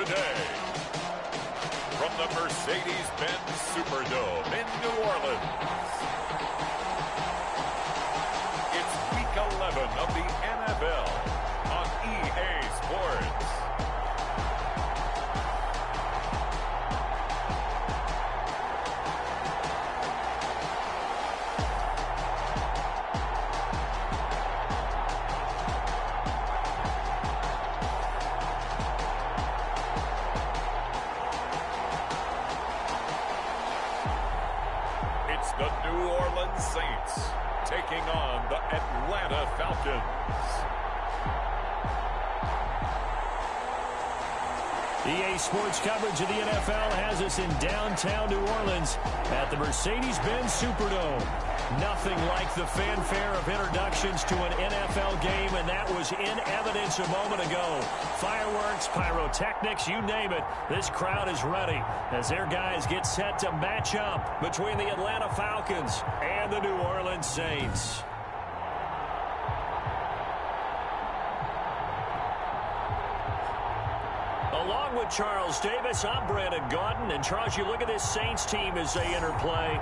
today. From the Mercedes-Benz Superdome in New Orleans, it's Week 11 of the NFL on EA Sports. The New Orleans Saints taking on the Atlanta Falcons. EA Sports coverage of the NFL has us in downtown New Orleans at the Mercedes-Benz Superdome. Nothing like the fanfare of introductions to an NFL game, and that was in evidence a moment ago. Fireworks, pyrotechnics, you name it. This crowd is ready as their guys get set to match up between the Atlanta Falcons and the New Orleans Saints. Along with Charles Davis, I'm Brandon Gaudin. And Charles, you look at this Saints team as they interplay.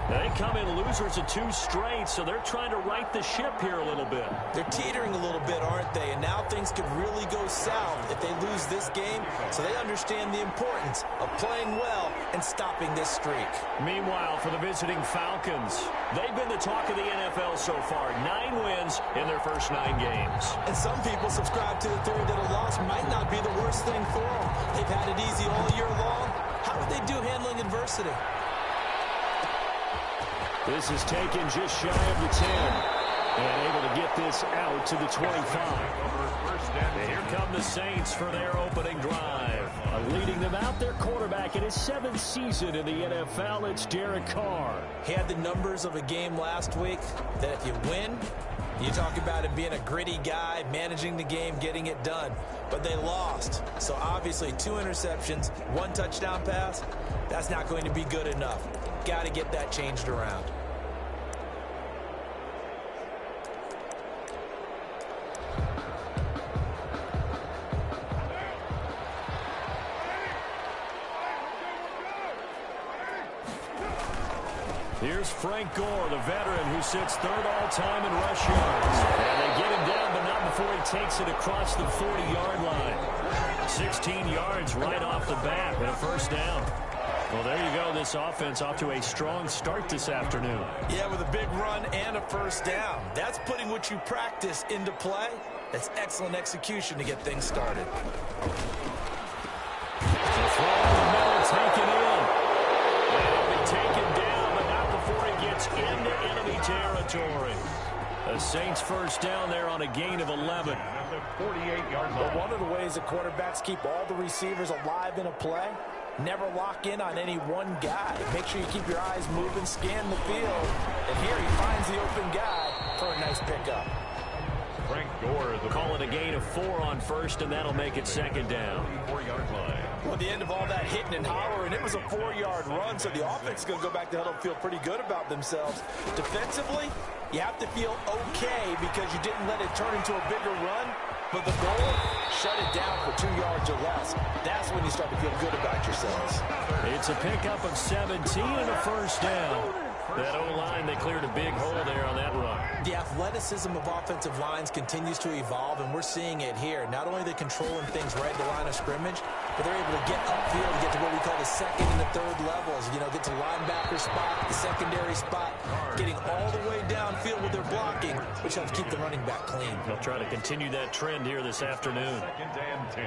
They come in losers of 2 straight, so they're trying to right the ship here a little bit. They're teetering a little bit, aren't they? And now things could really go south if they lose this game. So they understand the importance of playing well and stopping this streak. Meanwhile, for the visiting Falcons, they've been the talk of the NFL so far. 9 wins in their first 9 games. And some people subscribe to the theory that a loss might not be the worst thing for them. They've had it easy all year long. How would they do handling adversity? This is taken just shy of the 10. And able to get this out to the 25. And here come the Saints for their opening drive. Leading them out, their quarterback in his 7th season in the NFL, it's Derek Carr. He had the numbers of a game last week that if you win, you talk about him being a gritty guy, managing the game, getting it done. But they lost. So obviously 2 interceptions, 1 touchdown pass, that's not going to be good enough. Got to get that changed around. Here's Frank Gore, the veteran who sits 3rd all-time in rush yards. And they get him down, but not before he takes it across the 40-yard line. 16 yards right off the bat and a first down. Well, there you go. This offense off to a strong start this afternoon. Yeah, with a big run and a first down. That's putting what you practice into play. That's excellent execution to get things started. The throw in the middle, taken in. And it'll be taken down, but not before he gets into enemy territory. The Saints first down there on a gain of 11. 48-yard line. But one of the ways that quarterbacks keep all the receivers alive in a play, never lock in on any one guy. Make sure you keep your eyes moving, scan the field. And here he finds the open guy for a nice pickup. Frank Gore, call it a gain of 4 on first, and that'll make it 2nd down. 4-yard line. Well, at the end of all that hitting and hollering, it was a 4-yard run, so the offense is going to go back to huddle and feel pretty good about themselves. Defensively, you have to feel okay because you didn't let it turn into a bigger run. But the goal, shut it down for 2 yards or less. That's when you start to feel good about yourselves. It's a pickup of 17 and a first down. That O-line, they cleared a big hole there on that run. The athleticism of offensive lines continues to evolve, and we're seeing it here. Not only are they controlling things right at the line of scrimmage, but they're able to get upfield and get to what we call the 2nd and the 3rd levels. You know, get to linebacker spot, the secondary spot, getting all the way downfield with their blocking, which helps keep the running back clean. They'll try to continue that trend here this afternoon. 2nd and 10.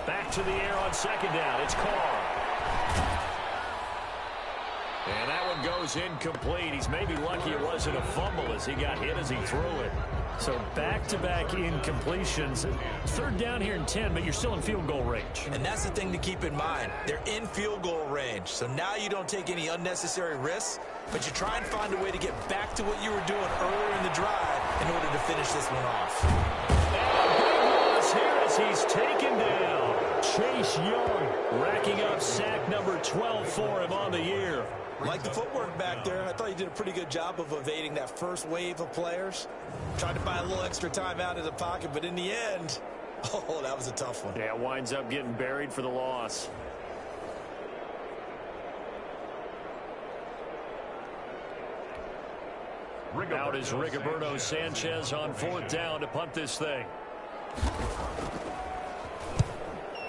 Back to the air on 2nd down. It's Carr. And that one goes incomplete. He's maybe lucky it wasn't a fumble as he got hit as he threw it. So back-to-back incompletions. 3rd down here and 10, but you're still in field goal range. And that's the thing to keep in mind. They're in field goal range. So now you don't take any unnecessary risks, but you try and find a way to get back to what you were doing earlier in the drive in order to finish this one off. And a big loss here as he's taken down. Chase Young racking up sack number 12 for him on the year. Like the footwork back there, I thought he did a pretty good job of evading that first wave of players. Tried to buy a little extra time out of the pocket, but in the end, Oh, that was a tough one. Yeah, winds up getting buried for the loss. Out is Rigoberto Sanchez on 4th down to punt this thing.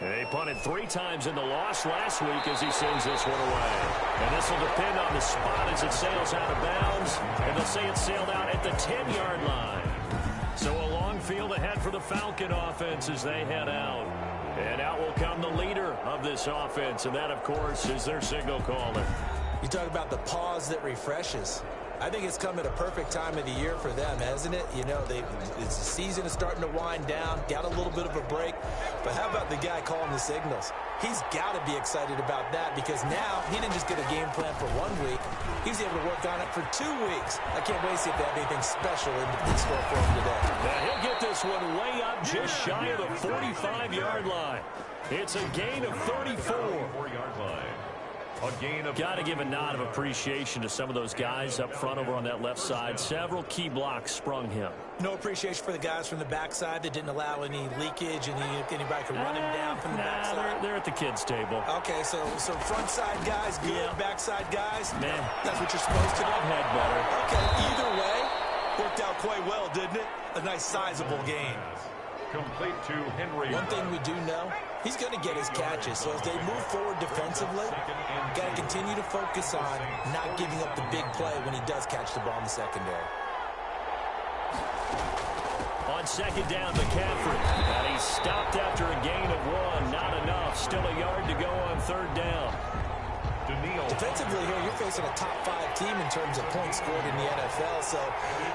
They punted 3 times in the loss last week as he sends this one away. And this will depend on the spot as it sails out of bounds. And they'll say it sailed out at the 10-yard line. So a long field ahead for the Falcon offense as they head out. And out will come the leader of this offense. And that, of course, is their signal caller. You talk about the pause that refreshes. I think it's come at a perfect time of the year for them, hasn't it? You know, the season is starting to wind down, got a little bit of a break. But how about the guy calling the signals? He's got to be excited about that because now he didn't just get a game plan for 1 week. He's able to work on it for 2 weeks. I can't wait to see if they have anything special in store for him today. Now he'll get this one way up just shy of the 45-yard line. It's a gain of 34. 4-yard line. Got to give a nod of appreciation to some of those guys up front over on that left side. Several key blocks sprung him. No appreciation for the guys from the backside that didn't allow any leakage and anybody could run him down from the backside. They're at the kids' table. Okay, so front side guys good, yeah. Backside guys, man, that's what you're supposed to do. I've had better. Okay, either way, worked out quite well, didn't it? A nice sizable game. Complete to Henry. One thing we do know, he's going to get his catches. So as they move forward defensively, got to continue to focus on not giving up the big play when he does catch the ball in the secondary. On 2nd down, McCaffrey. And he's stopped after a gain of 1. Not enough. Still a yard to go on 3rd down. Defensively here, you're facing a top 5 team in terms of points scored in the NFL. So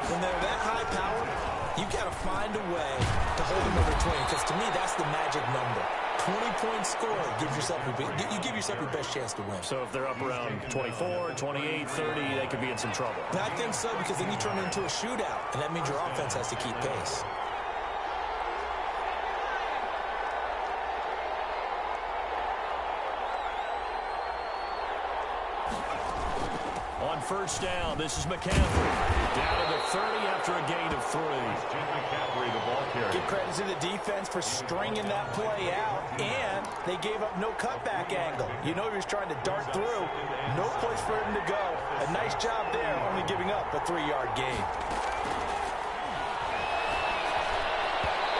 when they're that high power, you've got to find a way to hold them over 20. Because to me, that's the magic number. 20 points scored. You give yourself your best chance to win. So if they're up around 24, 28, 30, they could be in some trouble. I think so, because then you turn it into a shootout, and that means your offense has to keep pace. On 1st down, this is McCaffrey. Down to the 30 after a gain of 3. McCaffrey, the ball carrier. Give credit to the defense for stringing that play out, and they gave up no cutback angle. You know he was trying to dart through. No place for him to go. A nice job there, only giving up a 3-yard gain.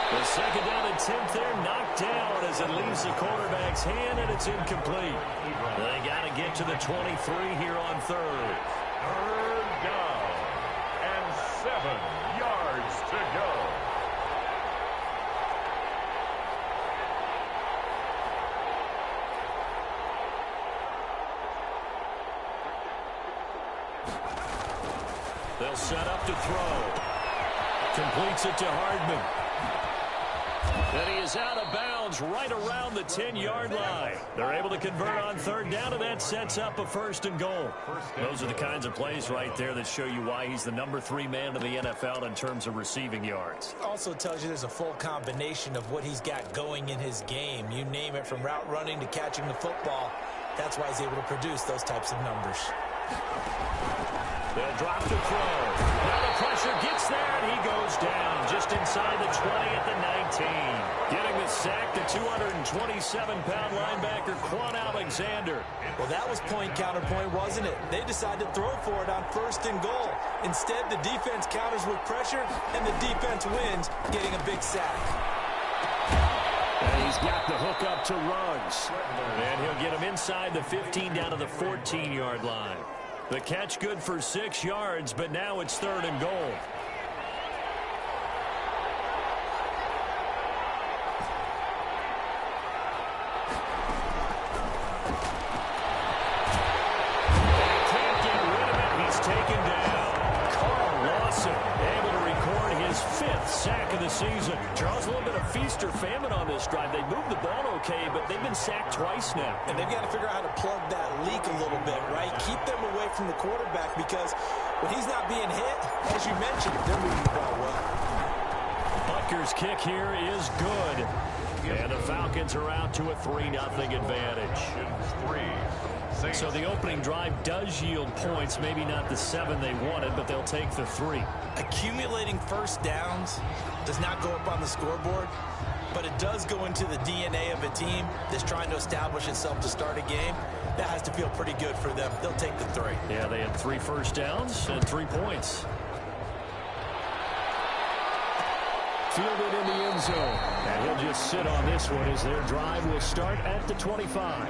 The 2nd down and 10th there, knocked down as it leaves the quarterback's hand, and it's incomplete. They got to get to the 23 here on 3rd. 3rd down and 7 yards to go. They'll set up to throw. Completes it to Hardman. And he is out of bounds right around the 10-yard line. They're able to convert on 3rd down, and that sets up a 1st and goal. Those are the kinds of plays right there that show you why he's the number 3 man in the NFL in terms of receiving yards. Also tells you there's a full combination of what he's got going in his game. You name it, from route running to catching the football. That's why he's able to produce those types of numbers. They'll drop to throw. Now the pressure gets there, and he goes down just inside the 20 at the 19. Getting the sack, the 227-pound linebacker, Quan Alexander. Well, that was point counterpoint, wasn't it? They decided to throw for it on 1st and goal. Instead, the defense counters with pressure, and the defense wins, getting a big sack. And he's got the hook up to Ruggs. And he'll get him inside the 15 down to the 14-yard line. The catch good for 6 yards, but now it's 3rd and goal. Can't get rid of it. He's taken down. Carl Lawson able to record his 5th sack of the season. Charles, a little bit of feast or famine on this drive. They moved the ball okay, but they've been sacked twice now. And they've got to figure out how to plug that leak a little bit, right? Keep them away from the quarterback, because when he's not being hit, as you mentioned, they're moving the ball well. Butker's kick here is good. And the Falcons are out to a 3-0 advantage. 3. Saints. So the opening drive does yield points, maybe not the 7 they wanted, but they'll take the 3. Accumulating first downs does not go up on the scoreboard, but it does go into the DNA of a team that's trying to establish itself to start a game. That has to feel pretty good for them. They'll take the 3. Yeah, they had 3 first downs and 3 points. Fielded in the end zone. And he'll just sit on this one as their drive will start at the 25.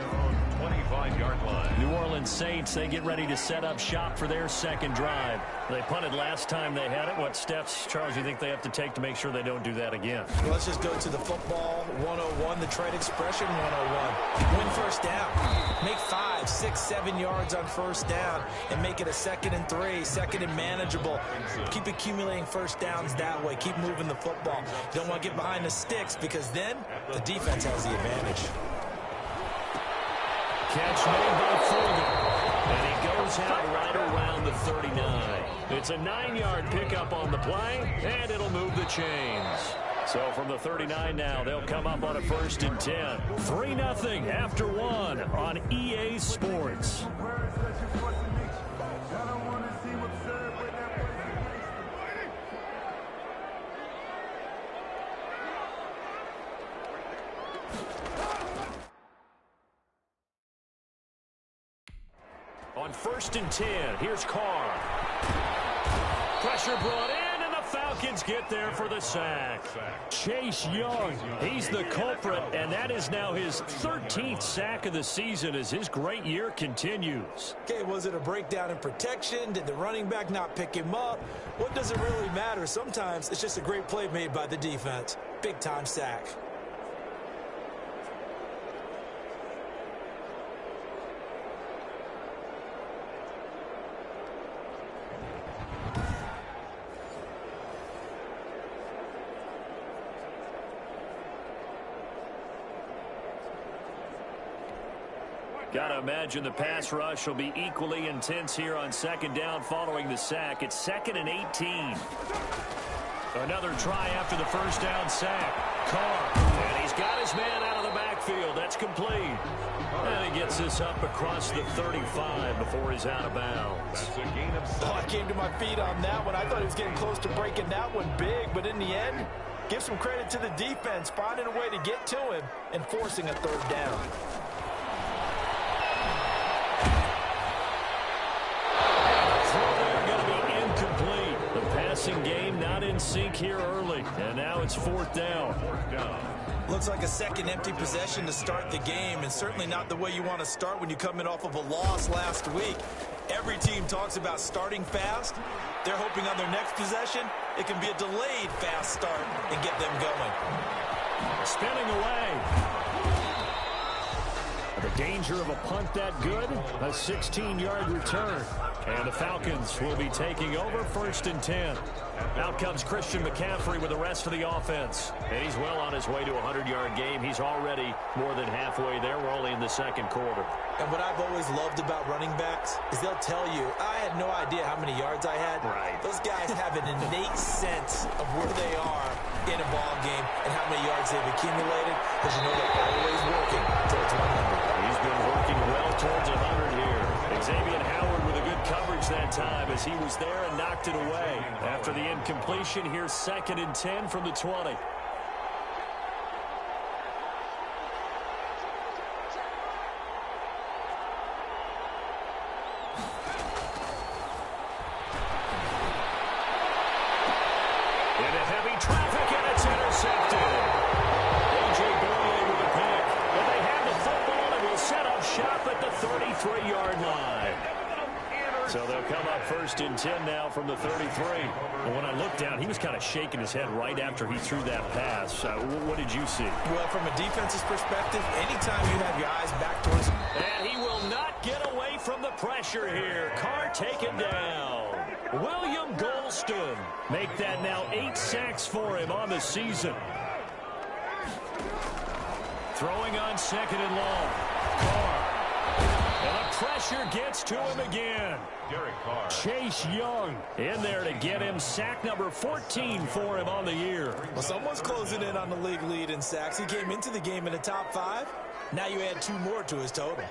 25-yard line. New Orleans Saints, they get ready to set up shop for their second drive. They punted last time they had it. What steps, Charles, do you think they have to take to make sure they don't do that again? Well, let's just go to the football 101, the trade expression 101. Win first down. Make 5, 6, 7 yards on first down and make it a 2nd and 3, 2nd and manageable. Keep accumulating first downs that way. Keep moving the football. You don't want to get behind the sticks because then the defense has the advantage. Catch made by Fulton. And he goes out right around the 39. It's a 9-yard pickup on the play, and it'll move the chains. So from the 39 now, they'll come up on a 1st and 10. 3-0 after 1 on EA Sports. On 1st and 10, here's Carr. Pressure brought in, and the Falcons get there for the sack. Chase Young, he's the culprit, and that is now his 13th sack of the season as his great year continues. Okay, was it a breakdown in protection? Did the running back not pick him up? What does it really matter? Sometimes it's just a great play made by the defense. Big-time sack. Got to imagine the pass rush will be equally intense here on 2nd down following the sack. It's 2nd and 18. Another try after the 1st down sack. Carr, and he's got his man out of the backfield. That's complete. And he gets this up across the 35 before he's out of bounds. That's a gain of 7. Oh, I came to my feet on that one. I thought he was getting close to breaking that one big, but in the end, give some credit to the defense, finding a way to get to him and forcing a 3rd down. Game not in sync here early, and now it's 4th down. Looks like a second empty possession to start the game, and certainly not the way you want to start when you come in off of a loss last week. Every team talks about starting fast. They're hoping on their next possession it can be a delayed fast start and get them going. Spinning away. The danger of a punt that good, a 16-yard return. And the Falcons will be taking over 1st and 10. Out comes Christian McCaffrey with the rest of the offense. And he's well on his way to a 100-yard game. He's already more than halfway there. We're only in the 2nd quarter. And what I've always loved about running backs is they'll tell you, I had no idea how many yards I had. Right. Those guys have an innate sense of where they are in a ball game and how many yards they've accumulated, because you know they're always working towards 100. He's been working well towards 100 here. Xavier Howard with a good coverage that time as he was there and knocked it away. After the incompletion, here's 2nd and 10 from the 20. Into heavy traffic, and it's intercepted. Jared-VOI with a pick. And they have the football and will set up shop at the 33-yard line. So they'll come up 1st and 10 now from the 33. Well, when I looked down, he was kind of shaking his head right after he threw that pass. What did you see? Well, from a defense's perspective, anytime you have your eyes back towards him. And he will not get away from the pressure here. Carr taken down. William Golston. Make that now 8 sacks for him on the season. Throwing on 2nd and long. Carr. And the pressure gets to him again. Derek Carr. Chase Young in there to get him sack number 14 for him on the year. Well, someone's closing in on the league lead in sacks. He came into the game in the top 5. Now you add 2 more to his total.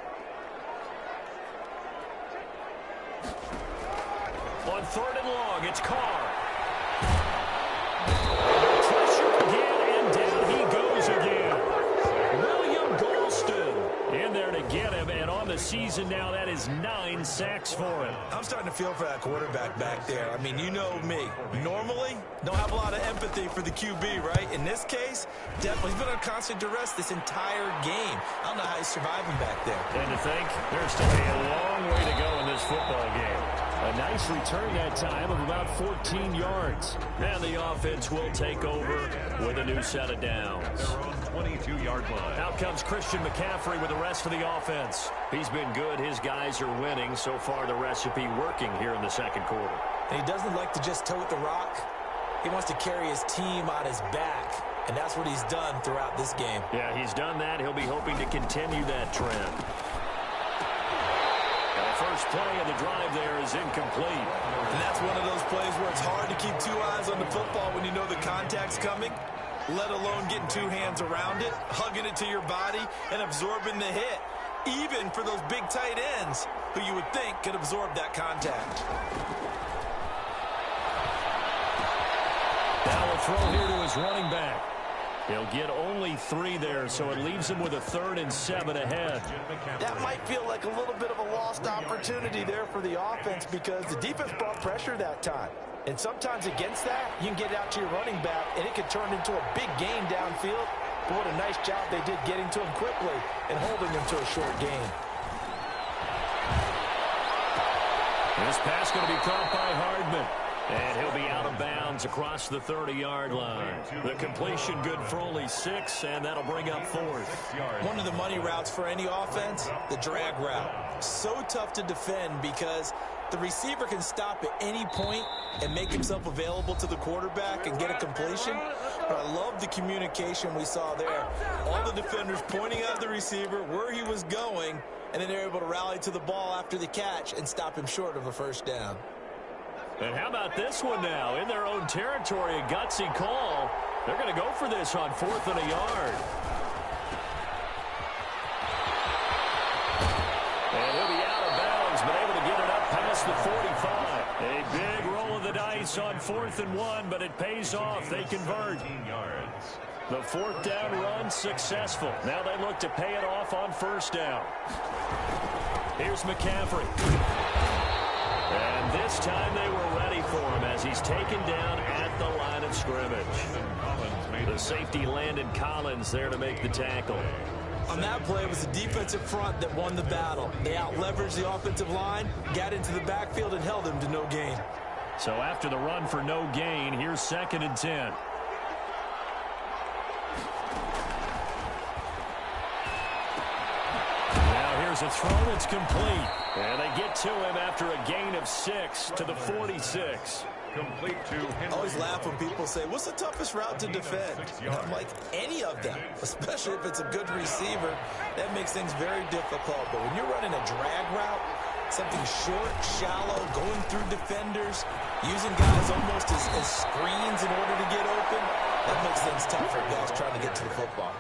On 3rd and long, it's Carr. Under pressure again, and down he goes again. William Golston in there to get him, and on the season now, that is 9 sacks for him. I'm starting to feel for that quarterback back there. I mean, you know me. Normally, don't have a lot of empathy for the QB, right? In this case, definitely he's been on constant duress this entire game. I don't know how he's surviving back there. And to think, there's still a long way to go in this football game. A nice return that time of about 14 yards. And the offense will take over with a new set of downs. 22-yard line. Out comes Christian McCaffrey with the rest of the offense. He's been good. His guys are winning. So far, the recipe working here in the second quarter. And he doesn't like to just tote the rock. He wants to carry his team on his back. And that's what he's done throughout this game. Yeah, he's done that. He'll be hoping to continue that trend. First play of the drive there is incomplete. And that's one of those plays where it's hard to keep 2 eyes on the football when you know the contact's coming, let alone getting 2 hands around it, hugging it to your body, and absorbing the hit, even for those big tight ends who you would think could absorb that contact. Now a throw here to his running back. He'll get only 3 there, so it leaves him with a 3rd and 7 ahead. That might feel like a little bit of a lost opportunity there for the offense because the defense brought pressure that time. And sometimes against that, you can get out to your running back, and it could turn into a big gain downfield. But what a nice job they did getting to him quickly and holding him to a short gain. This pass going to be caught by Hardman. And he'll be out of bounds across the 30-yard line. The completion good for only 6, and that'll bring up 4th. One of the money routes for any offense, the drag route. So tough to defend because the receiver can stop at any point and make himself available to the quarterback and get a completion. But I love the communication we saw there. All the defenders pointing at the receiver where he was going, and then they're able to rally to the ball after the catch and stop him short of a first down. And how about this one now? In their own territory, a gutsy call. They're going to go for this on 4th and a yard. And he'll be out of bounds, but able to get it up past the 45. A big roll of the dice on 4th and 1, but it pays off. They convert. The 4th down run successful. Now they look to pay it off on 1st down. Here's McCaffrey. And this time they were ready for him as he's taken down at the line of scrimmage. The safety Landon Collins there to make the tackle. On that play, it was the defensive front that won the battle. They out-leveraged the offensive line, got into the backfield, and held him to no gain. So after the run for no gain, here's 2nd and 10. Here's a throw that's complete. And they get to him after a gain of 6 to the 46. Complete to Henry. I always laugh when people say, what's the toughest route to defend? And I'm like, any of them, especially if it's a good receiver. That makes things very difficult. But when you're running a drag route, something short, shallow, going through defenders, using guys almost as screens in order to get open, that makes things tough for guys trying to get to the football.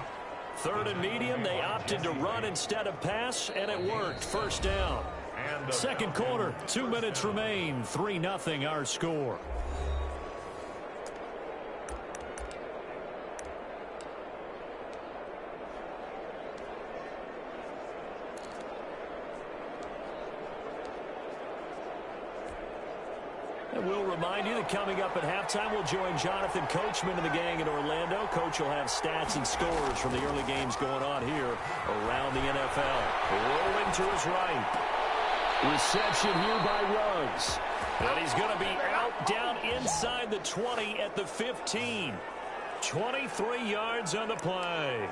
3rd and medium, they opted to run instead of pass, and it worked. 1st down. Second quarter, 2 minutes remain. 3-0 our score. And we'll remind you that coming up at halftime, we'll join Jonathan Coachman and the gang in Orlando. Coach will have stats and scores from the early games going on here around the NFL. Rolling to his right. Reception here by Ruggs. And he's going to be out down inside the 20 at the 15. 23 yards on the play.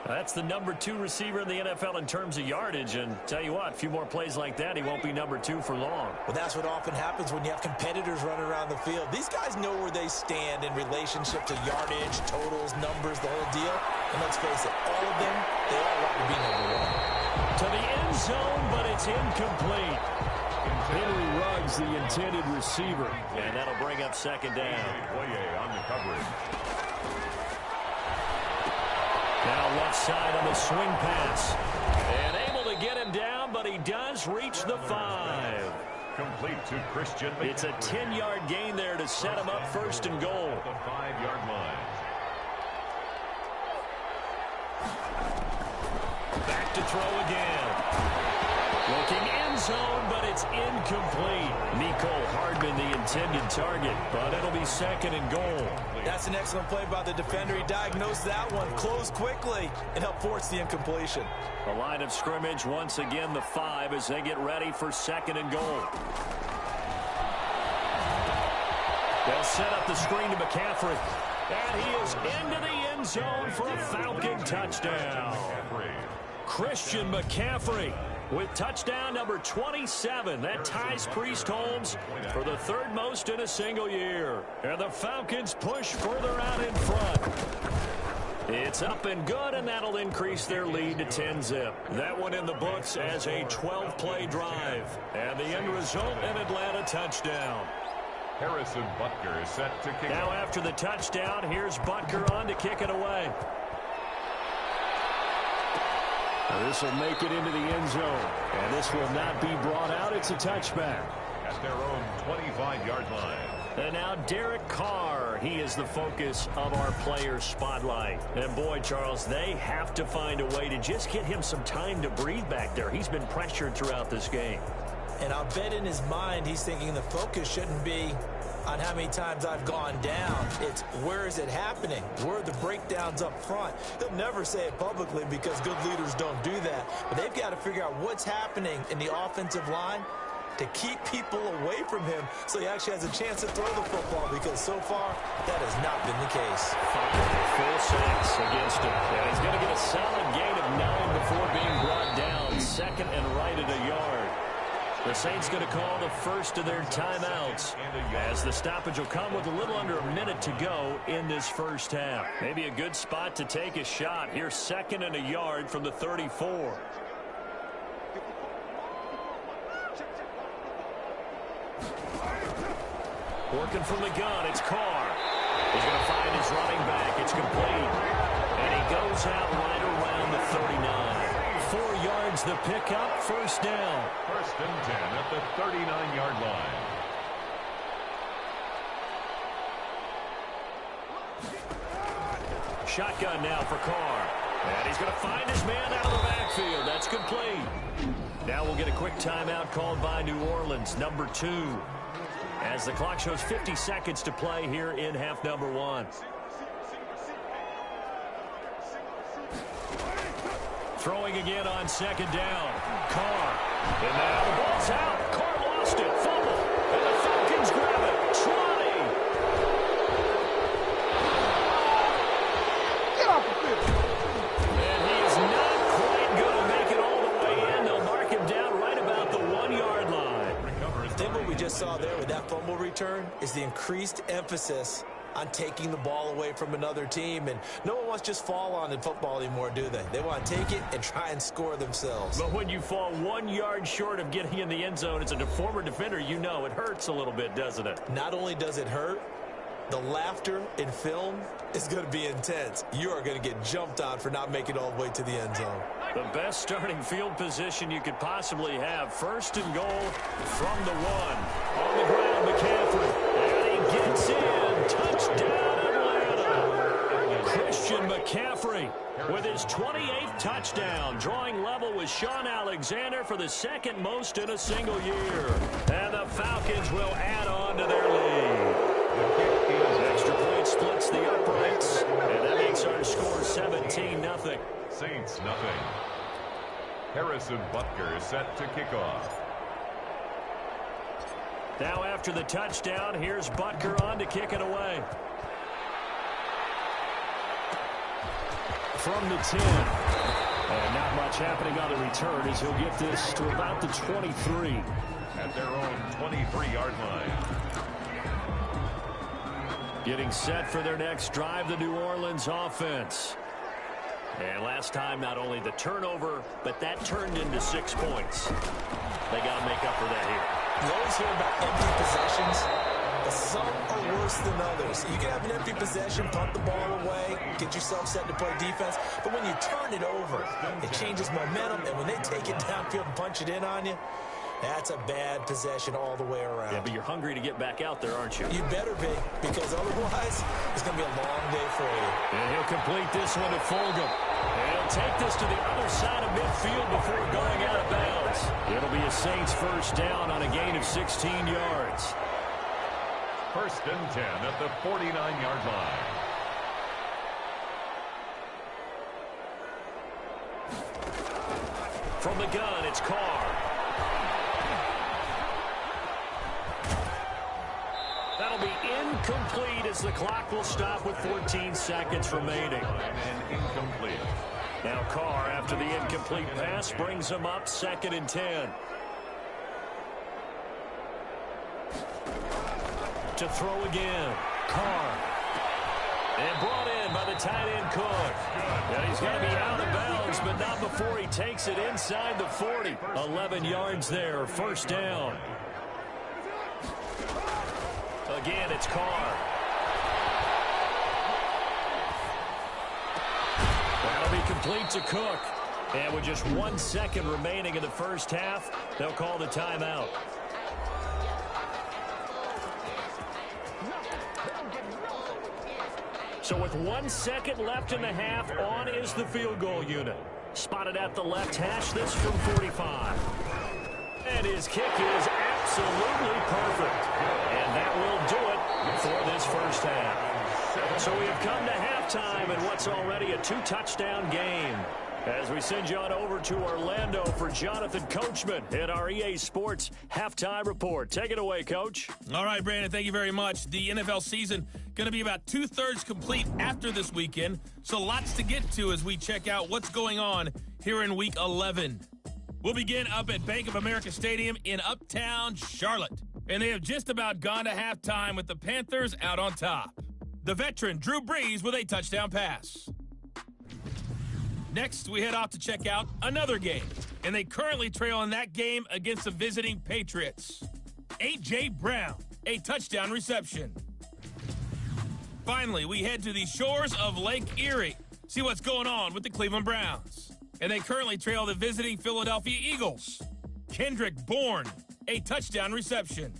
That's the number 2 receiver in the NFL in terms of yardage. And tell you what, a few more plays like that, he won't be number 2 for long. Well, that's what often happens when you have competitors running around the field. These guys know where they stand in relationship to yardage, totals, numbers, the whole deal. And let's face it, all of them, they all want to be number 1. To the end zone, but it's incomplete. Henry Ruggs, the intended receiver. And that'll bring up 2nd down. On the coverage. Now left side on the swing pass. And able to get him down, but he does reach the 5. Complete to Christian McCaffrey. It's a 10-yard gain there to set him up first and goal. At the 5-yard line. Back to throw again. Looking end zone, but it's incomplete. Mecole Hardman, the intended target, but it'll be second and goal. That's an excellent play by the defender. He diagnosed that one, closed quickly, and helped force the incompletion. The line of scrimmage, once again, the 5 as they get ready for second and goal. They'll set up the screen to McCaffrey. And he is into the end zone for a Falcon touchdown. Christian McCaffrey with touchdown number 27. That ties Priest Holmes for the third most in a single year. And the Falcons push further out in front. It's up and good, and that'll increase their lead to 10-zip. That one in the books as a 12-play drive. And the end result, an Atlanta touchdown. Harrison Butker is set to kick. Now after the touchdown, here's Butker on to kick it away. This will make it into the end zone. And this will not be brought out. It's a touchback. At their own 25-yard line. And now Derek Carr. He is the focus of our players' spotlight. And boy, Charles, they have to find a way to just get him some time to breathe back there. He's been pressured throughout this game. And I'll bet in his mind he's thinking the focus shouldn't be on how many times I've gone down. It's where is it happening? Where are the breakdowns up front? He'll never say it publicly because good leaders don't do that. But they've got to figure out what's happening in the offensive line to keep people away from him so he actually has a chance to throw the football, because so far that has not been the case. 4 sacks against him. And he's going to get a solid gain of 9 before being brought down. Second and right at a yard. The Saints going to call the first of their timeouts as the stoppage will come with a little under a minute to go in this first half. Maybe a good spot to take a shot. Here's second and a yard from the 34. Working from the gun, it's Carr. He's going to find his running back. It's complete. And he goes out right around the 39. 4 yards the pickup, first down. First and 10 at the 39-yard line. Shotgun now for Carr. And he's going to find his man out of the backfield. That's complete. Now we'll get a quick timeout called by New Orleans, number 2. As the clock shows 50 seconds to play here in half number 1. Throwing again on second down. Carr. And now the ball's out. Carr lost it. Fumble. And the Falcons grab it. 20. Get off the field. And he is not quite going to make it all the way in. They'll mark him down right about the 1-yard line. I think what we just saw there with that fumble return is the increased emphasis on taking the ball away from another team. And no one wants to just fall on in football anymore, do they? They want to take it and try and score themselves. But when you fall 1 yard short of getting in the end zone as a former defender, you know it hurts a little bit, doesn't it? Not only does it hurt, the laughter in film is going to be intense. You are going to get jumped on for not making it all the way to the end zone. The best starting field position you could possibly have. First and goal from the 1. On the ground, McCaffrey. And he gets in. Touchdown, Atlanta. Christian McCaffrey with his 28th touchdown, drawing level with Sean Alexander for the second most in a single year. And the Falcons will add on to their lead. Extra point splits the uprights, and that makes our score 17-0. Saints nothing. Harrison Butker is set to kick off. Now after the touchdown, here's Butker on to kick it away. From the 10. And not much happening on the return as he'll get this to about the 23. At their own 23-yard line. Getting set for their next drive, the New Orleans offense. And last time, not only the turnover, but that turned into 6 points. They got to make up for that here. You always hear about empty possessions, but some are worse than others. You can have an empty possession, punt the ball away, get yourself set to play defense, but when you turn it over, it changes momentum, and when they take it downfield and punch it in on you, That's a bad possession all the way around. Yeah, but you're hungry to get back out there, aren't you? You better be, because otherwise it's going to be a long day for you. And he'll complete this one to Fulgham. And he'll take this to the other side of midfield before going out of bounds. It'll be a Saints first down on a gain of 16 yards. First and 10 at the 49-yard line. From the gun, it's Carr. That'll be incomplete as the clock will stop with 14 seconds remaining. And incomplete. Now Carr, after the incomplete pass, brings him up 2nd and 10. To throw again. Carr. And brought in by the tight end Cook. And he's going to be out of bounds, but not before he takes it inside the 40. 11 yards there, first down. Again, it's Carr. That'll be complete to Cook. And with just 1 second remaining in the first half, they'll call the timeout. So with 1 second left in the half, on is the field goal unit. Spotted at the left hash, this from 45. And his kick is absolutely perfect. And that will do it for this first half. So we have come to halftime in what's already a 2-touchdown game. As we send you on over to Orlando for Jonathan Coachman in our EA Sports Halftime Report. Take it away, Coach. All right, Brandon, thank you very much. The NFL season going to be about 2/3 complete after this weekend, so lots to get to as we check out what's going on here in Week 11. We'll begin up at Bank of America Stadium in Uptown Charlotte, and they have just about gone to halftime with the Panthers out on top. The veteran Drew Brees with a touchdown pass. Next, we head off to check out another game, and they currently trail in that game against the visiting Patriots. A.J. Brown, a touchdown reception. Finally, we head to the shores of Lake Erie, see what's going on with the Cleveland Browns. And they currently trail the visiting Philadelphia Eagles. Kendrick Bourne, a touchdown reception.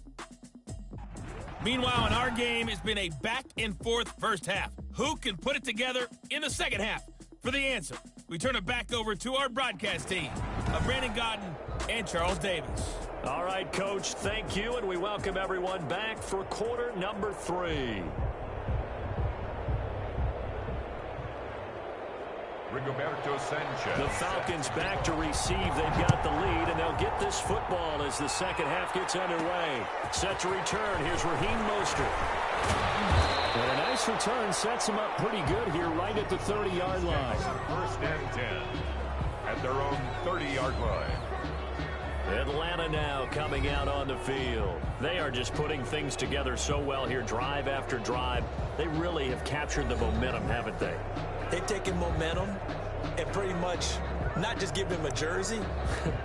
Meanwhile, in our game, it's been a back-and-forth first half. Who can put it together in the second half? For the answer, we turn it back over to our broadcast team of Brandon Godden and Charles Davis. All right, Coach, thank you, and we welcome everyone back for quarter number 3. Rigoberto Sanchez. The Falcons back to receive. They've got the lead, and they'll get this football as the second half gets underway. Set to return. Here's Raheem Mostert. And a nice return sets them up pretty good here right at the 30-yard line. First and 10 at their own 30-yard line. Atlanta now coming out on the field. They are just putting things together so well here, drive after drive. They really have captured the momentum, haven't they? They've taken momentum and pretty much not just given him a jersey,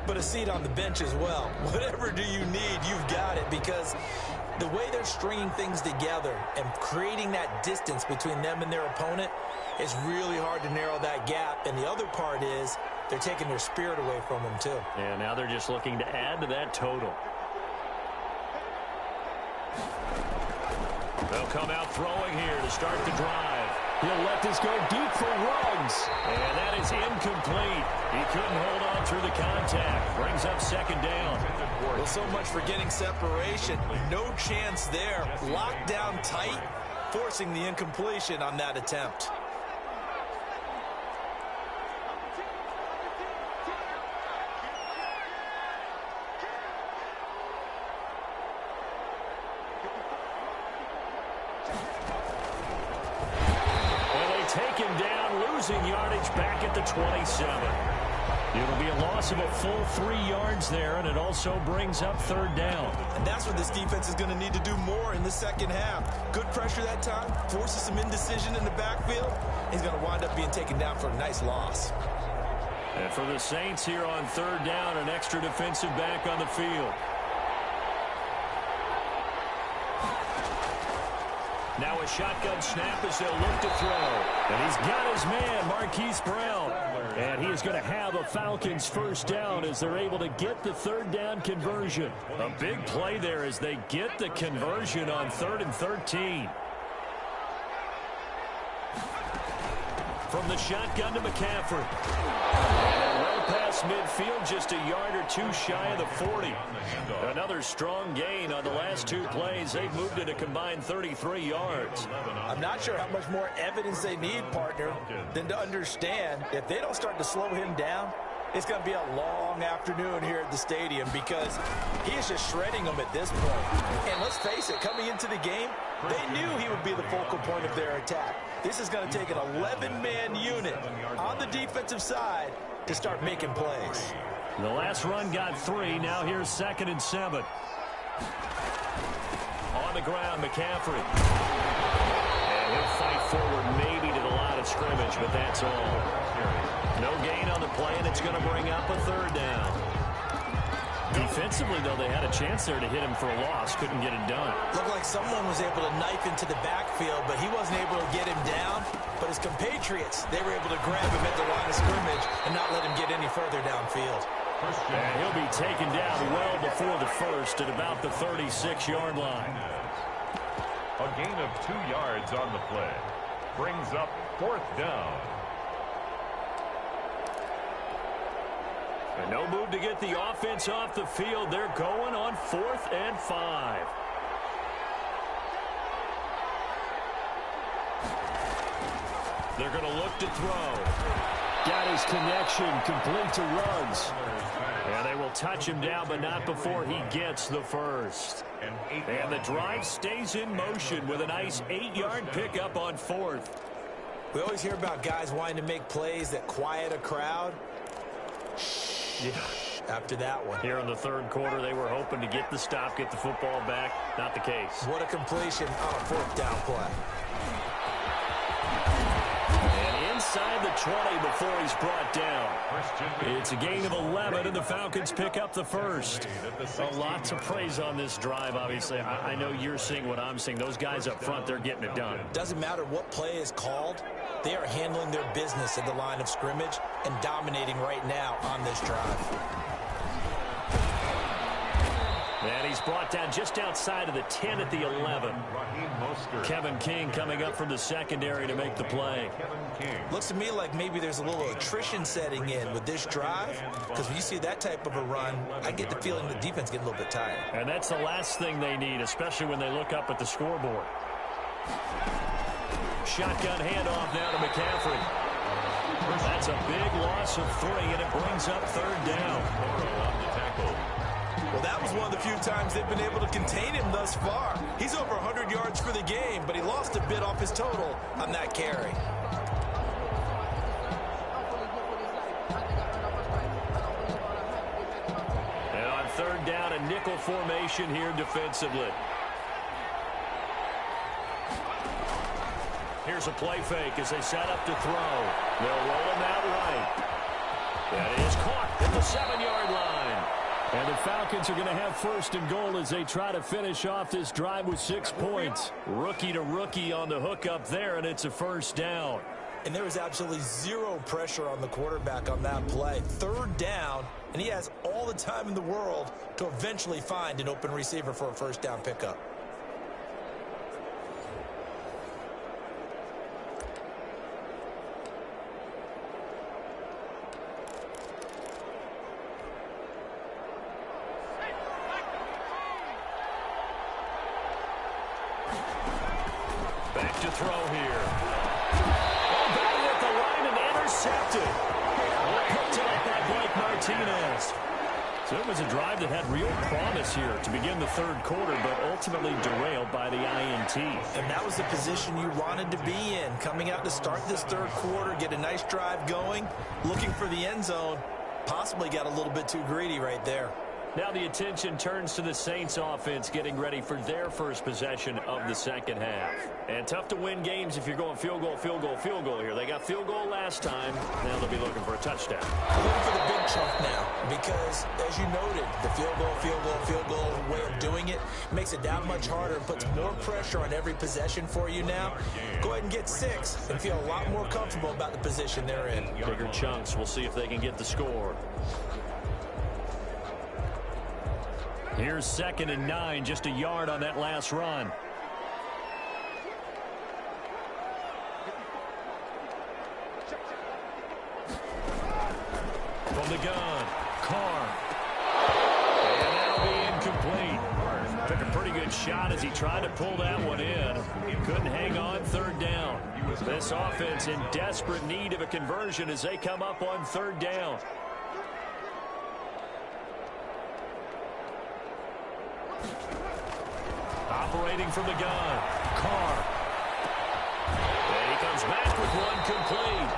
but a seat on the bench as well. Whatever do you need, you've got it, because the way they're stringing things together and creating that distance between them and their opponent is really hard to narrow that gap. And the other part is they're taking their spirit away from them, too. And now they're just looking to add to that total. They'll come out throwing here to start the drive. He'll let this go deep for Ruggs. And that is incomplete. He couldn't hold on through the contact. Brings up second down. Well, so much for getting separation. No chance there. Locked down tight, forcing the incompletion on that attempt. Take him down, losing yardage back at the 27. It'll be a loss of a full 3 yards there, and it also brings up third down. And that's what this defense is going to need to do more in the second half. Good pressure that time, forces some indecision in the backfield. He's going to wind up being taken down for a nice loss. And for the Saints here on third down, an extra defensive back on the field. Now a shotgun snap as they'll look to throw. And he's got his man, Marquise Brown. And he is going to have a Falcons first down as they're able to get the third down conversion. A big play there as they get the conversion on 3rd and 13. From the shotgun to McCaffrey. And well past midfield, just a yard or two shy of the 40. Another strong gain on the last two plays. They've moved it a combined 33 yards. I'm not sure how much more evidence they need, partner, than to understand if they don't start to slow him down, it's going to be a long afternoon here at the stadium because he is just shredding them at this point. And let's face it, coming into the game, they knew he would be the focal point of their attack. This is going to take an 11-man unit on the defensive side to start making plays. The last run got 3. Now here's 2nd and 7. On the ground, McCaffrey. And he'll fight forward maybe to the line of scrimmage, but that's all. No gain on the play, and it's going to bring up a 3rd down. Defensively, though, they had a chance there to hit him for a loss. Couldn't get it done. Looked like someone was able to knife into the backfield, but he wasn't able to get him down. But his compatriots, they were able to grab him at the line of scrimmage and not let him get any further downfield. And he'll be taken down well before the first at about the 36-yard line. A gain of 2 yards on the play. Brings up 4th down. And no move to get the offense off the field. They're going on 4th and 5. They're going to look to throw. Got his connection, complete to Ruggs. And they will touch him down, but not before he gets the first. And the drive stays in motion with a nice 8-yard pickup on 4th. We always hear about guys wanting to make plays that quiet a crowd. Yeah. After that one. Here in the 3rd quarter, they were hoping to get the stop, get the football back. Not the case. What a completion on a 4th down play. And inside the 20 before he's brought down. It's a gain of 11, and the Falcons pick up the first. A lot to praise on this drive, obviously. I know you're seeing what I'm seeing. Those guys up front, they're getting it done. Doesn't matter what play is called. They are handling their business at the line of scrimmage and dominating right now on this drive. And he's brought down just outside of the 10 at the 11. Kevin King coming up from the secondary to make the play. Looks to me like maybe there's a little attrition setting in with this drive, because when you see that type of a run, I get the feeling the defense getting a little bit tired. And that's the last thing they need, especially when they look up at the scoreboard. Shotgun handoff now to McCaffrey. That's a big loss of 3, and it brings up 3rd down. Well, that was one of the few times they've been able to contain him thus far. He's over 100 yards for the game, but he lost a bit off his total on that carry. And on 3rd down, a nickel formation here defensively. Here's a play fake as they set up to throw. They'll roll him out right. That is caught at the 7-yard line. And the Falcons are going to have 1st and goal as they try to finish off this drive with 6 points. Rookie to rookie on the hook up there, and it's a 1st down. And there was absolutely 0 pressure on the quarterback on that play. 3rd down, and he has all the time in the world to eventually find an open receiver for a 1st down pickup. Back to throw here. Oh, batted at the line and intercepted. Picked up by Blake Martinez. So it was a drive that had real promise here to begin the 3rd quarter, but ultimately derailed by the INT. And that was the position you wanted to be in, coming out to start this 3rd quarter, get a nice drive going, looking for the end zone. Possibly got a little bit too greedy right there. Now the attention turns to the Saints offense getting ready for their first possession of the second half. And tough to win games if you're going field goal, field goal, field goal here. They got field goal last time. Now they'll be looking for a touchdown. Looking for the big chunk now because, as you noted, the field goal way of doing it makes it that much harder and puts more pressure on every possession for you now. Go ahead and get 6 and feel a lot more comfortable about the position they're in. Bigger chunks. We'll see if they can get the score. Here's 2nd and 9, just a yard on that last run. From the gun, Carr. And that'll be incomplete. Took a pretty good shot as he tried to pull that one in. Couldn't hang on 3rd down. This offense in desperate need of a conversion as they come up on 3rd down. Operating from the gun, Carr. And he comes back with one complete.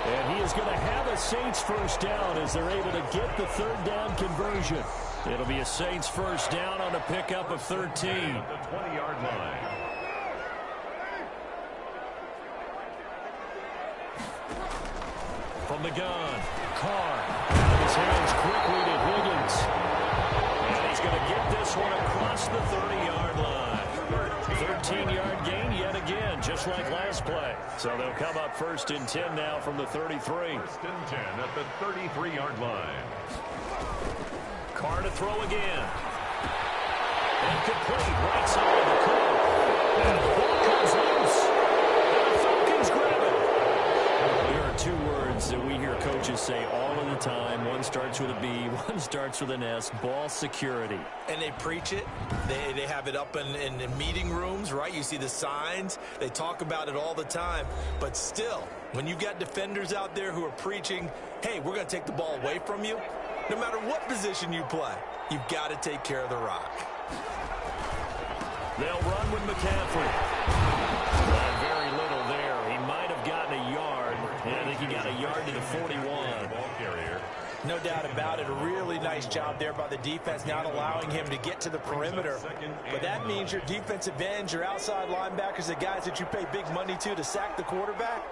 And he is going to have a Saints first down as they're able to get the 3rd down conversion. It'll be a Saints first down on a pickup of 13. The 20-yard line. From the gun, Carr. Out of his hands quickly to Higgins. And he's going to get this one across the 30-yard line. 13-yard gain yet again, just like last play. So they'll come up 1st and 10 now from the 33. 1st and 10 at the 33-yard line. Carr to throw again. Incomplete, right side of the court. And the ball comes loose. And the Falcons grab it. There are 2 words that we hear coaches say all of the time. One starts with a B, one starts with an S. Ball security. And they preach it. They have it up in meeting rooms, right? You see the signs. They talk about it all the time. But still, when you've got defenders out there who are preaching, hey, we're going to take the ball away from you, no matter what position you play, you've got to take care of the rock. They'll run with McCaffrey. Very little there. He might have gotten a yard. I think he got a yard to the 41. Ball carrier. No doubt about it. A really nice job there by the defense, not allowing him to get to the perimeter. But that means your defensive ends, your outside linebackers, the guys that you pay big money to sack the quarterback,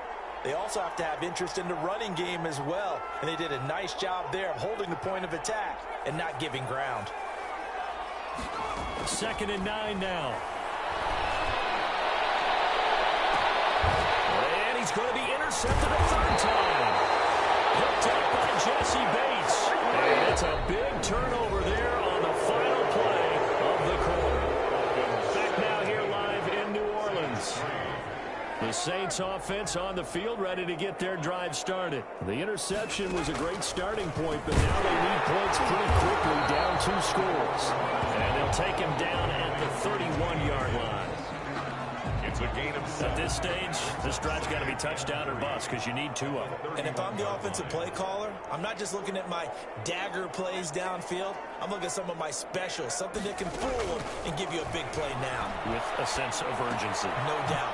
they also have to have interest in the running game as well. And they did a nice job there of holding the point of attack and not giving ground. 2nd and 9 now. And he's going to be intercepted a 3rd time. Picked up by Jesse Bates. And it's a big turnover there on the final play of the quarter. Back now here live in New Orleans. The Saints offense on the field ready to get their drive started. The interception was a great starting point, but now they need points pretty quickly, down 2 scores. And they'll take him down at the 31-yard line. It's a gain of 7. At this stage, this drive's got to be touchdown or bust because you need 2 of them. And if I'm the offensive play caller, I'm not just looking at my dagger plays downfield. I'm looking at some of my specials, something that can fool them and give you a big play now. With a sense of urgency. No doubt.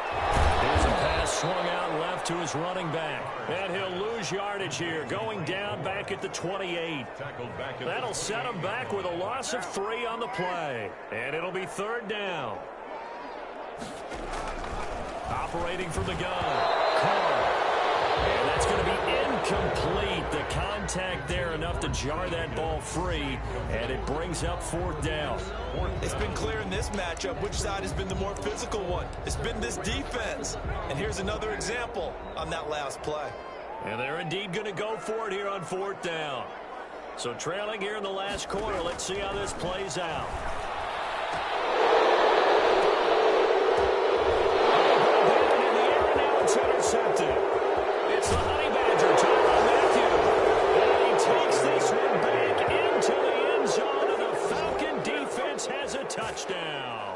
Here's a pass swung out left to his running back. And he'll lose yardage here, going down back at the 28. That'll set him back with a loss of 3 on the play. And it'll be 3rd down. Operating from the gun, Carr. And that's going to be incomplete. The contact there enough to jar that ball free, and it brings up 4th down. It's been clear in this matchup which side has been the more physical one. It's been this defense. And here's another example on that last play. And they're indeed going to go for it here on 4th down. So trailing here in the last quarter, let's see how this plays out. Intercepted. It's the Honey Badger, Tyrann Mathieu. And he takes this one back into the end zone, and the Falcon defense has a touchdown.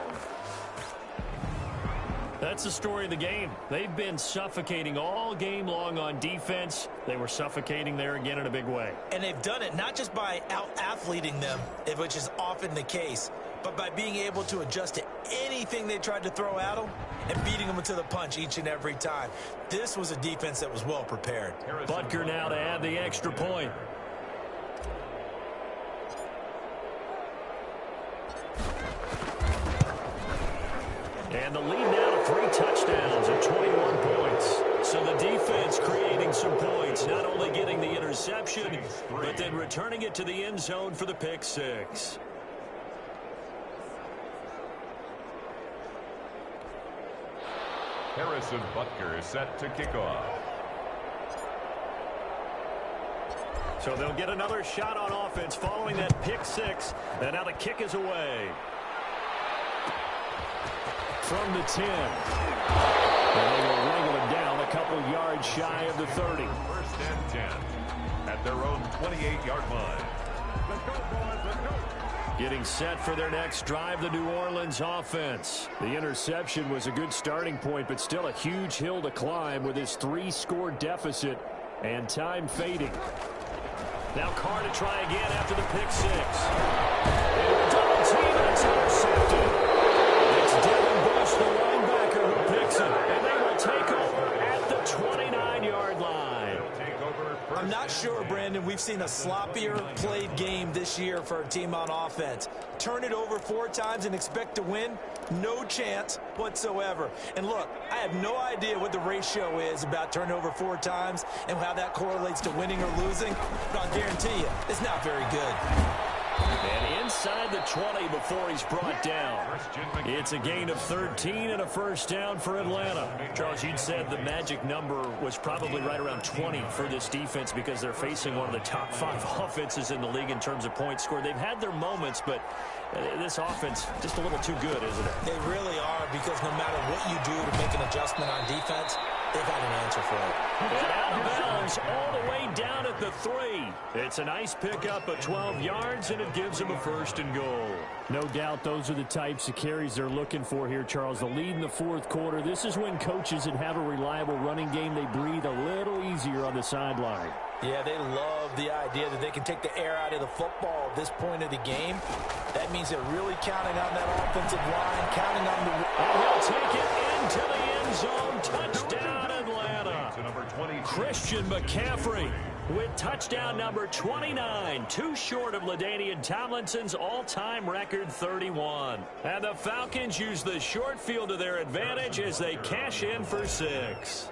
That's the story of the game. They've been suffocating all game long on defense. They were suffocating there again in a big way. And they've done it not just by out-athleting them, which is often the case, but by being able to adjust to anything they tried to throw at them and beating them to the punch each and every time. This was a defense that was well prepared. Butker now to add the extra point. And the lead now to 3 touchdowns and 21 points. So the defense creating some points, not only getting the interception, but then returning it to the end zone for the pick six. Harrison Butker is set to kick off. So they'll get another shot on offense following that pick six. And now the kick is away. From the 10. And they will wrangle it down a couple yards shy of the 30. First and 10 at their own 28-yard line. Let's go, boys. Let's go. Getting set for their next drive, the New Orleans offense. The interception was a good starting point, but still a huge hill to climb with his 3-score deficit and time fading. Now Carr to try again after the pick six. And a double team, and it's intercepted. It's Devin Bush, the linebacker, who picks it. And they will take over at the 29-yard line. I'm not sure, Brandon, we've seen a sloppier played game this year for a team on offense. Turn it over 4 times and expect to win? No chance whatsoever. And look, I have no idea what the ratio is about turning over 4 times and how that correlates to winning or losing, but I'll guarantee you, it's not very good. And inside the 20 before he's brought down. It's a gain of 13 and a first down for Atlanta. Charles, you'd said the magic number was probably right around 20 for this defense because they're facing one of the top 5 offenses in the league in terms of points scored. They've had their moments, but this offense just a little too good, isn't it? They really are, because no matter what you do to make an adjustment on defense, they've got an answer for it. And out of bounds all the way down at the 3. It's a nice pickup of 12 yards, and it gives them a first and goal. No doubt those are the types of carries they're looking for here, Charles. The lead in the 4th quarter. This is when coaches that have a reliable running game, they breathe a little easier on the sideline. Yeah, they love the idea that they can take the air out of the football at this point of the game. That means they're really counting on that offensive line, counting on the... And he'll take it into the end zone. Touchdown, Atlanta. Christian McCaffrey with touchdown number 29, too short of LaDainian Tomlinson's all-time record 31. And the Falcons use the short field to their advantage as they cash in for 6.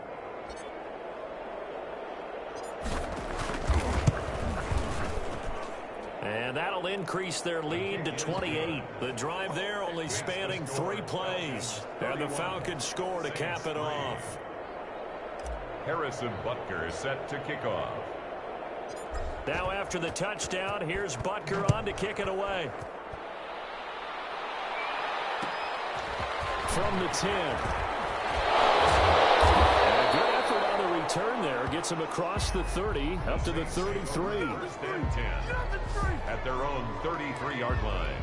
And that'll increase their lead to 28. The drive there only spanning 3 plays. And the Falcons score to cap it off. Harrison Butker is set to kick off. Now after the touchdown, here's Butker on to kick it away. From the 10. And a good effort on the return there. Gets him across the 30, up to the 33. First and 10 at their own 33-yard line.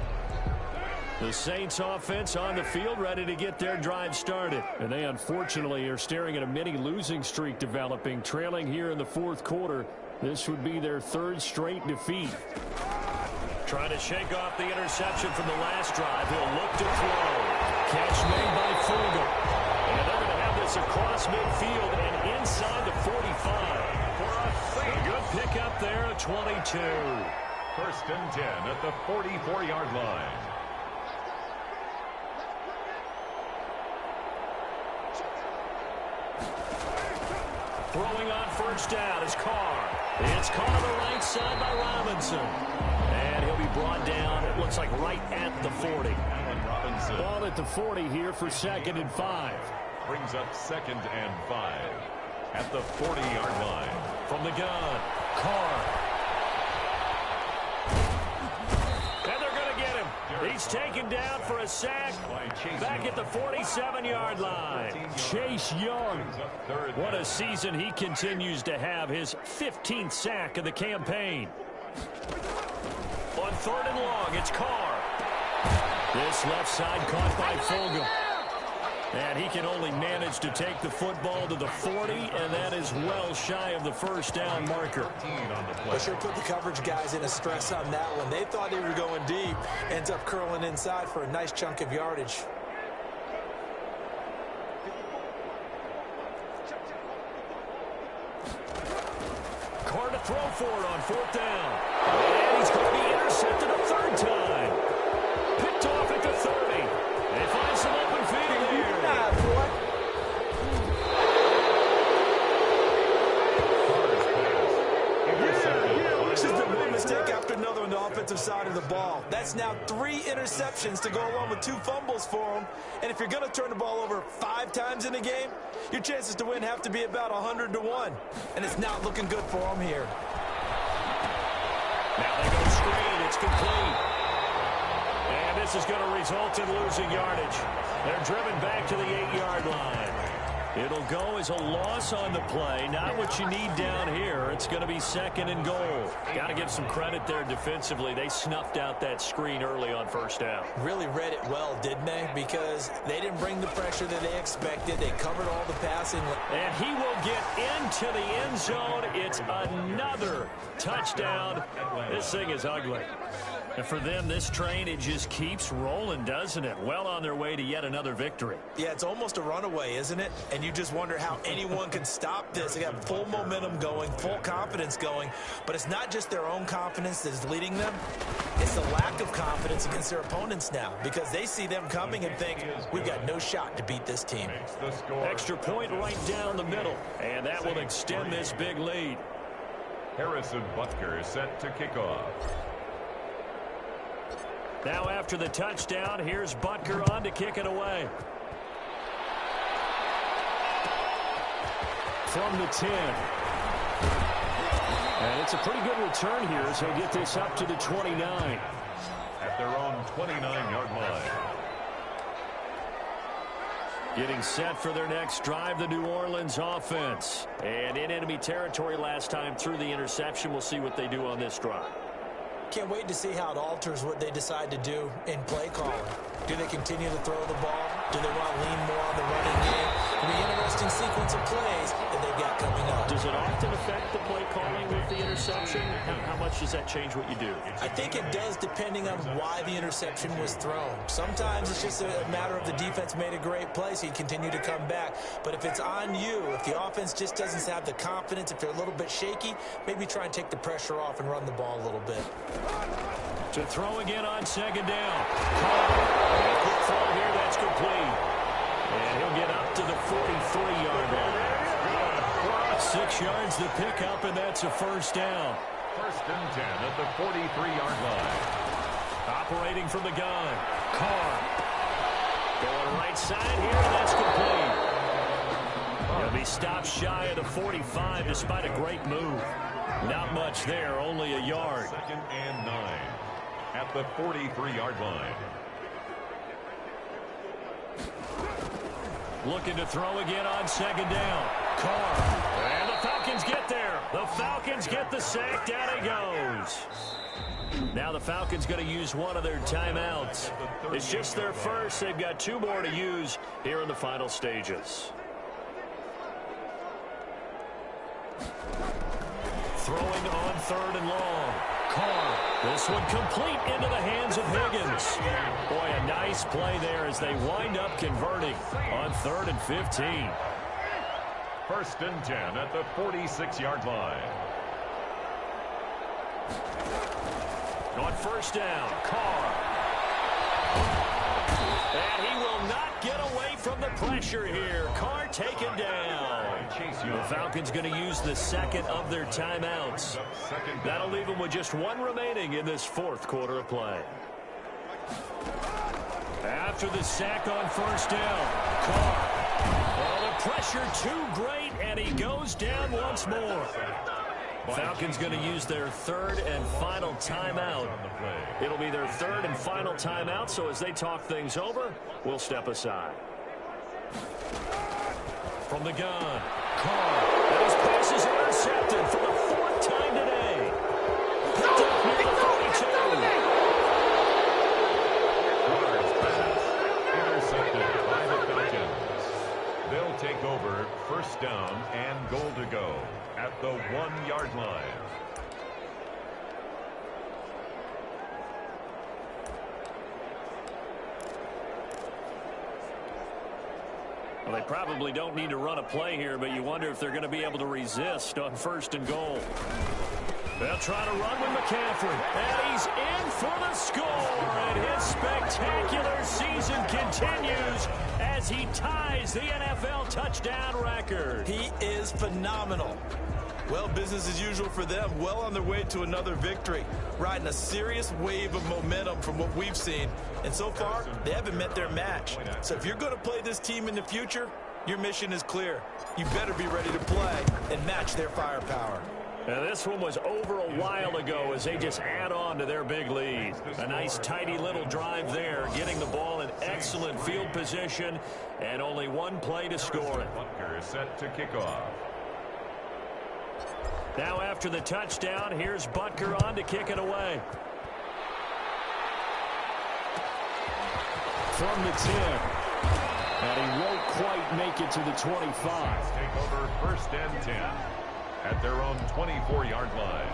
The Saints offense on the field, ready to get their drive started. And they unfortunately are staring at a mini losing streak developing, trailing here in the 4th quarter. This would be their 3rd straight defeat. Trying to shake off the interception from the last drive. He'll look to throw. Catch made by Fogel. And they're going to have this across midfield and inside the 45. For a good pickup there at 22. First and 10 at the 44-yard line. Throwing on first down is Carr. It's caught on the right side by Robinson. And he'll be brought down, it looks like right at the 40. Robinson. Ball at the 40 here for 2nd and 5. Brings up 2nd and 5 at the 40-yard line. From the gun, Carr. And they're going to get him. He's taken down for a sack back at the 47-yard line. Chase Young. What a season he continues to have. His 15th sack of the campaign. On 3rd and long, it's Carr. This left side caught by Fogel. And he can only manage to take the football to the 40, and that is well shy of the first down marker. They sure put the coverage guys in a stress on that one. They thought they were going deep. Ends up curling inside for a nice chunk of yardage. Carr to throw for it on 4th down. And he's going to be intercepted a 3rd time. Picked off at the 30. They find some open field here. This has been one mistake after another on the offensive side of the ball. That's now 3 interceptions to go along with 2 fumbles for him. And if you're going to turn the ball over 5 times in a game, your chances to win have to be about 100 to 1. And it's not looking good for him here. Now they go screen. It's complete. And this is going to result in losing yardage. They're driven back to the 8-yard line. It'll go as a loss on the play. Not what you need down here. It's going to be 2nd and goal. Got to give some credit there defensively. They snuffed out that screen early on 1st down. Really read it well, didn't they? Because they didn't bring the pressure that they expected. They covered all the passing. And he will get into the end zone. It's another touchdown. This thing is ugly. And for them, this train, it just keeps rolling, doesn't it? Well on their way to yet another victory. Yeah, it's almost a runaway, isn't it? And you just wonder how anyone can stop this. They got full momentum going, full confidence going. But it's not just their own confidence that is leading them. It's the lack of confidence against their opponents now, because they see them coming and think, we've got no shot to beat this team. Extra point right down the middle. And that will extend this big lead. Harrison Butker is set to kick off. Now after the touchdown, here's Butker on to kick it away. From the 10. And it's a pretty good return here as he'll get this up to the 29. At their own 29-yard line. Getting set for their next drive, the New Orleans offense. And in enemy territory last time through the interception. We'll see what they do on this drive. Can't wait to see how it alters what they decide to do in play calling. Do they continue to throw the ball? Do they want to lean more on the running game? It'll be an interesting sequence of plays that they've got coming up. Does it often affect the play calling with the interception? How much does that change what you do? I think it does, depending on why the interception was thrown. Sometimes it's just a matter of the defense made a great play, so you continue to come back. But if it's on you, if the offense just doesn't have the confidence, if they're a little bit shaky, maybe try and take the pressure off and run the ball a little bit. To throw again on 2nd down. Quick throw here, that's complete. And he'll get up to the 43-yard line. 6 yards the pickup, and that's a 1st down. 1st and 10 at the 43-yard line. Operating from the gun. Carr. Going right side here, and that's complete. He'll be stopped shy of the 45 despite a great move. Not much there, only a yard. 2nd and 9 at the 43-yard line. Looking to throw again on 2nd down. Carr. And the Falcons get there. The Falcons get the sack. Down he goes. Now the Falcons going to use one of their timeouts. It's just their first. They've got 2 more to use here in the final stages. Throwing on 3rd and long. Carr. This one complete into the hands of Higgins. Boy, a nice play there as they wind up converting on 3rd and 15. 1st and 10 at the 46-yard line. On 1st down, Carr. And he will not get away from the pressure here. Carr taken down. The Falcons going to use the 2nd of their timeouts. That'll leave them with just 1 remaining in this 4th quarter of play. After the sack on 1st down, Carr. Oh, the pressure too great, and he goes down once more. Falcons going to use their 3rd and final timeout. It'll be their 3rd and final timeout, so as they talk things over, we'll step aside. From the gun, Carr. And his pass is intercepted for the 4th time today. Picked up near the 42. Carr's pass intercepted by the Falcons. They'll take over 1st down and goal to go at the 1-yard line. Well, they probably don't need to run a play here, but you wonder if they're going to be able to resist on 1st and goal. They'll try to run with McCaffrey, and he's in for the score, and his spectacular season continues as he ties the NFL touchdown record. He is phenomenal. Well, business as usual for them, well on their way to another victory, riding a serious wave of momentum from what we've seen. And so far, they haven't met their match. So if you're going to play this team in the future, your mission is clear. You better be ready to play and match their firepower. Now, this one was over a while ago as they just add on to their big lead. A nice, tidy little drive there, getting the ball in excellent field position, and only one play to score it. Butker is set to kick off. Now after the touchdown, here's Butker on to kick it away. From the 10. And he won't quite make it to the 25. Take over 1st and 10 at their own 24-yard line.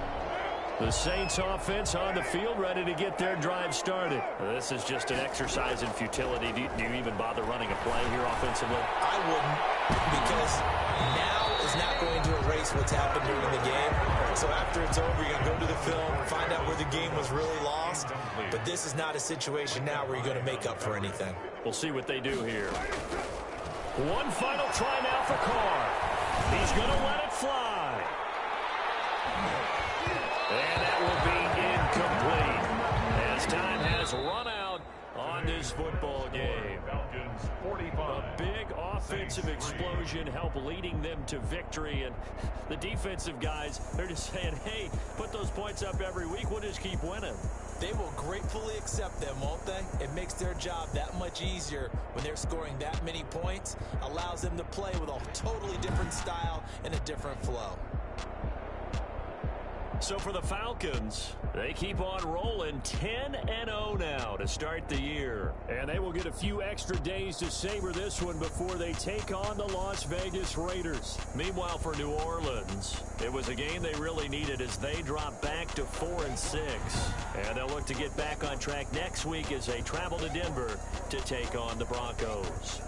The Saints offense on the field, ready to get their drive started. This is just an exercise in futility. Do you even bother running a play here offensively? I wouldn't, because now is not going to erase what's happened during the game. So after it's over, you're going to go to the film, find out where the game was really lost. But this is not a situation now where you're going to make up for anything. We'll see what they do here. One final try now for Carr. He's going to let it fly. And that will be incomplete as time has run out on this football game. Falcons 45. A big offensive explosion helped leading them to victory. And the defensive guys, they're just saying, hey, put those points up every week. We'll just keep winning. They will gratefully accept them, won't they? It makes their job that much easier when they're scoring that many points. Allows them to play with a totally different style and a different flow. So for the Falcons, they keep on rolling 10-0 now to start the year. And they will get a few extra days to savor this one before they take on the Las Vegas Raiders. Meanwhile, for New Orleans, it was a game they really needed as they drop back to 4-6. And they'll look to get back on track next week as they travel to Denver to take on the Broncos.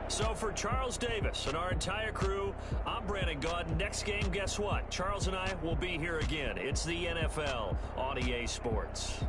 So for Charles Davis and our entire crew, I'm Brandon Gaudin. Next game, guess what? Charles and I will be here again. It's the NFL on EA Sports.